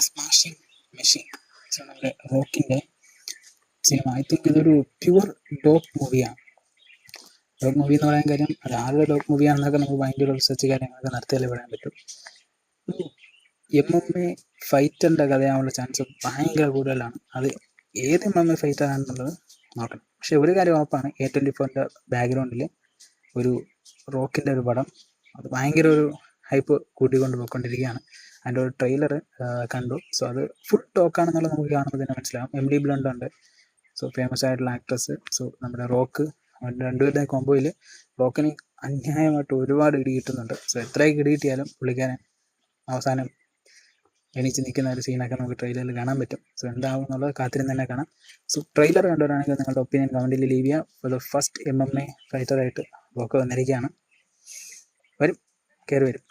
Smashing machine. So നമ്മുടെ റോക്കിൻ്റെ cinema, I think ഇതൊരു pure dope മൂവിയാണ്. ഡോപ്പ് മൂവി എന്ന് പറയാൻ കാര്യം അത് ആരുടെ ഡോപ്പ് മൂവിയാണെന്നൊക്കെ നമുക്ക് ഭയങ്കര റിസർച്ച് കാര്യങ്ങളൊക്കെ നടത്തിയാലേ പറയാൻ പറ്റും. ഒരു MMA ഫൈറ്ററിൻ്റെ കഥയാവാനുള്ള ചാൻസ് ഭയങ്കര കൂടുതലാണ്. അത് ഏത് MMA ഫൈറ്ററാണെന്നുള്ളത് നോക്കണം. പക്ഷെ ഒരു കാര്യം ഉറപ്പാണ്, A24 ബാക്ക്ഗ്രൗണ്ടിൽ ഒരു റോക്കിൻ്റെ ഒരു പടം അത് ഭയങ്കര ഒരു ഹൈപ്പ് കൂട്ടിക്കൊണ്ട് പോയിക്കൊണ്ടിരിക്കുകയാണ്. അതിൻ്റെ ഒരു ട്രെയിലർ കണ്ടു. സോ അത് ഫുൾ ടോക്കാണെന്നുള്ളത് നമുക്ക് കാണുമ്പോൾ തന്നെ മനസ്സിലാവും. MD ബ്ലണ്ട് ഉണ്ട്, സോ ഫേമസ് ആയിട്ടുള്ള ആക്ട്രസ്. സോ നമ്മുടെ റോക്ക്, രണ്ടുപേരുടെ കോമ്പോയിൽ റോക്കിന് അന്യായമായിട്ട് ഒരുപാട് ഇടി കിട്ടുന്നുണ്ട്. സോ എത്രയൊക്കെ ഇടി കിട്ടിയാലും പുള്ളിക്കാരൻ അവസാനം എണീച്ച് നിൽക്കുന്ന ഒരു സീനൊക്കെ നമുക്ക് ട്രെയിലറിൽ കാണാൻ പറ്റും. സോ എന്താവും എന്നുള്ളത് കാത്തിരുന്ന് തന്നെ കാണാം. സോ ട്രെയിലർ കണ്ടവരാണെങ്കിൽ നിങ്ങളുടെ ഒപ്പീനിയൻ കമൻറ്റിൽ ലീവ് ചെയ്യുക. ഫോർ ദ ഫസ്റ്റ് MMA ഫൈറ്ററായിട്ട് റോക്ക് വന്നിരിക്കുകയാണ്. വരും, കയറി വരും.